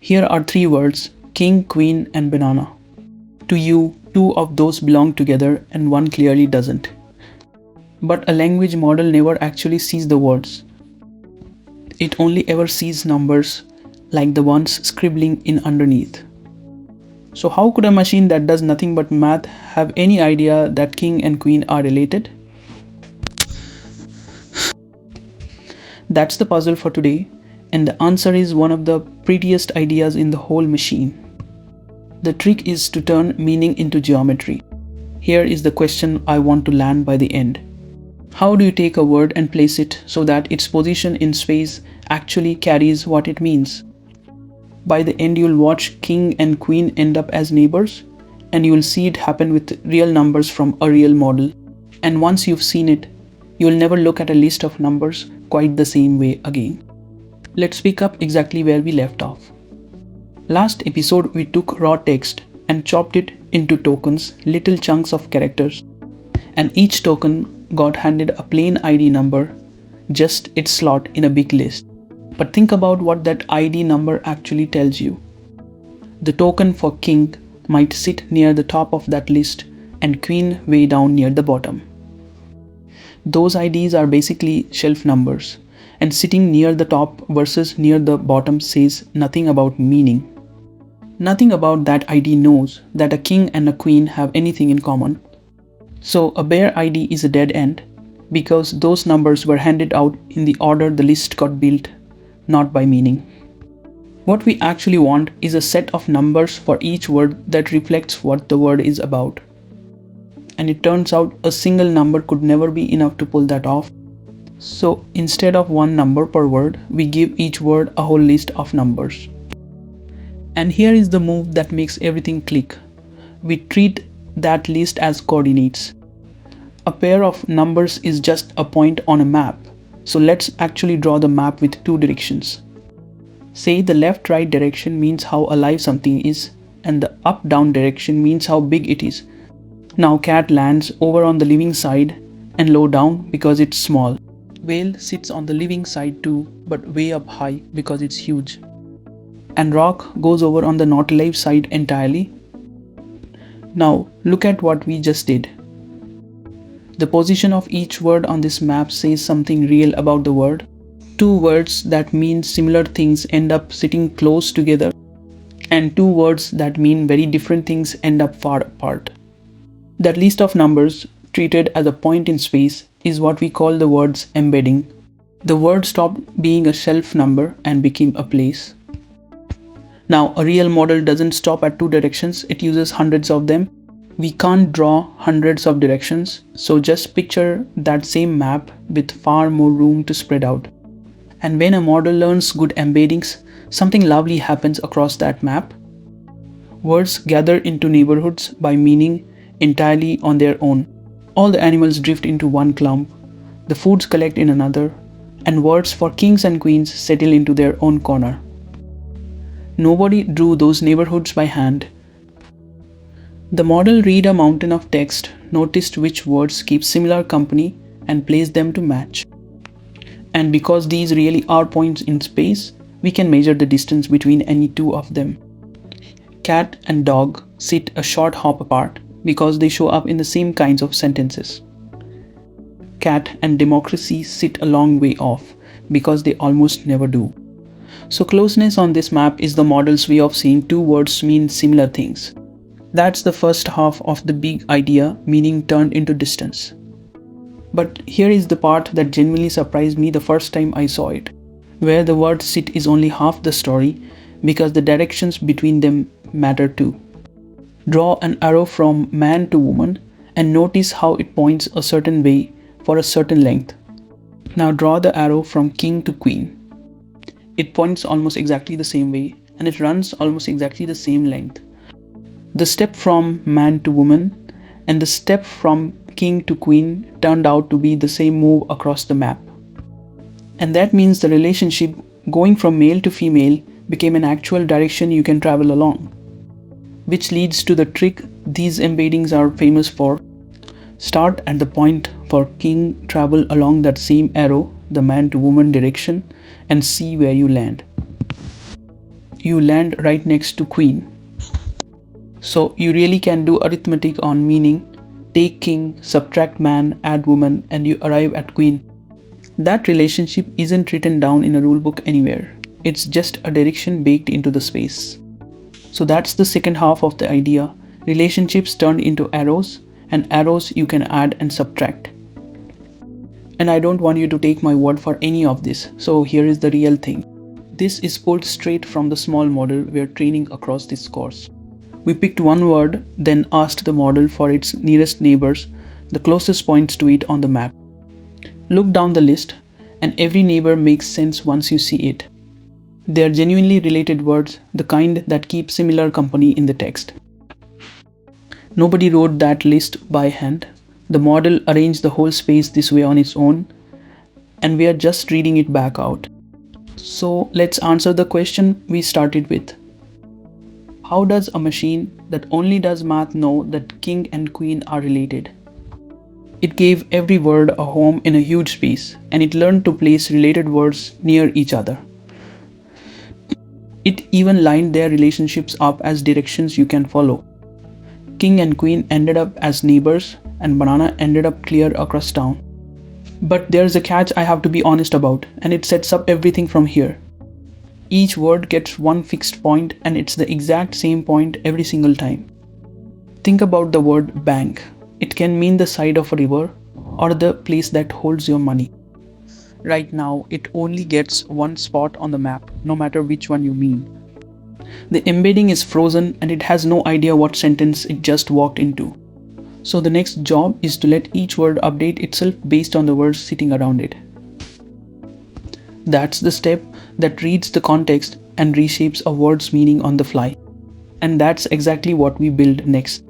Here are three words: king, queen, and banana. To you, two of those belong together and one clearly doesn't. But a language model never actually sees the words. It only ever sees numbers, like the ones scribbling in underneath. So how could a machine that does nothing but math have any idea that king and queen are related? That's the puzzle for today, and the answer is one of the prettiest ideas in the whole machine. The trick is to turn meaning into geometry. Here is the question I want to land by the end. How do you take a word and place it so that its position in space actually carries what it means? By the end, you'll watch king and queen end up as neighbors, and you'll see it happen with real numbers from a real model. And once you've seen it, you'll never look at a list of numbers quite the same way again. Let's pick up exactly where we left off. Last episode, we took raw text and chopped it into tokens, little chunks of characters, and each token got handed a plain ID number, just its slot in a big list. But think about what that ID number actually tells you. The token for king might sit near the top of that list and queen way down near the bottom. Those IDs are basically shelf numbers, and sitting near the top versus near the bottom says nothing about meaning. Nothing about that ID knows that a king and a queen have anything in common. So a bare ID is a dead end, because those numbers were handed out in the order the list got built, not by meaning. What we actually want is a set of numbers for each word that reflects what the word is about. And it turns out a single number could never be enough to pull that off. So instead of one number per word, we give each word a whole list of numbers. And here is the move that makes everything click. We treat that list as coordinates. A pair of numbers is just a point on a map. So let's actually draw the map with two directions. Say the left-right direction means how alive something is, and the up-down direction means how big it is. Now cat lands over on the living side and low down because it's small. Whale sits on the living side too, but way up high because it's huge. And rock goes over on the not alive side entirely. Now look at what we just did. The position of each word on this map says something real about the word. Two words that mean similar things end up sitting close together, and two words that mean very different things end up far apart. That list of numbers, treated as a point in space, is what we call the word's embedding. The word stopped being a shelf number and became a place. Now, a real model doesn't stop at two directions, it uses hundreds of them. We can't draw hundreds of directions, so just picture that same map with far more room to spread out. And when a model learns good embeddings, something lovely happens across that map. Words gather into neighborhoods by meaning entirely on their own. All the animals drift into one clump, the foods collect in another, and words for kings and queens settle into their own corner. Nobody drew those neighborhoods by hand. The model read a mountain of text, noticed which words keep similar company, and placed them to match. And because these really are points in space, we can measure the distance between any two of them. Cat and dog sit a short hop apart because they show up in the same kinds of sentences. Cat and democracy sit a long way off because they almost never do. So closeness on this map is the model's way of saying two words mean similar things. That's the first half of the big idea, meaning turned into distance. But here is the part that genuinely surprised me the first time I saw it, where the words sit is only half the story because the directions between them matter too. Draw an arrow from man to woman and notice how it points a certain way for a certain length. Now draw the arrow from king to queen. It points almost exactly the same way and it runs almost exactly the same length. The step from man to woman and the step from king to queen turned out to be the same move across the map. And that means the relationship going from male to female became an actual direction you can travel along. Which leads to the trick these embeddings are famous for. Start at the point for king, travel along that same arrow, the man to woman direction, and see where you land. you land right next to queen. So you really can do arithmetic on meaning. Take king, subtract man, add woman, and you arrive at queen. That relationship isn't written down in a rulebook anywhere. It's just a direction baked into the space. So that's the second half of the idea. Relationships turned into arrows, and arrows you can add and subtract. And I don't want you to take my word for any of this, so here is the real thing. This is pulled straight from the small model we're training across this course. We picked one word, then asked the model for its nearest neighbors, the closest points to it on the map. Look down the list, and every neighbor makes sense once you see it. They are genuinely related words, the kind that keep similar company in the text. Nobody wrote that list by hand. The model arranged the whole space this way on its own, and we are just reading it back out. So let's answer the question we started with. How does a machine that only does math know that king and queen are related? It gave every word a home in a huge space, and it learned to place related words near each other. It even lined their relationships up as directions you can follow. King and queen ended up as neighbors, and banana ended up clear across town. But there's a catch I have to be honest about, and it sets up everything from here. Each word gets one fixed point, and it's the exact same point every single time. Think about the word bank. It can mean the side of a river or the place that holds your money. Right now, it only gets one spot on the map, no matter which one you mean. The embedding is frozen and it has no idea what sentence it just walked into. So the next job is to let each word update itself based on the words sitting around it. That's the step that reads the context and reshapes a word's meaning on the fly. And that's exactly what we build next.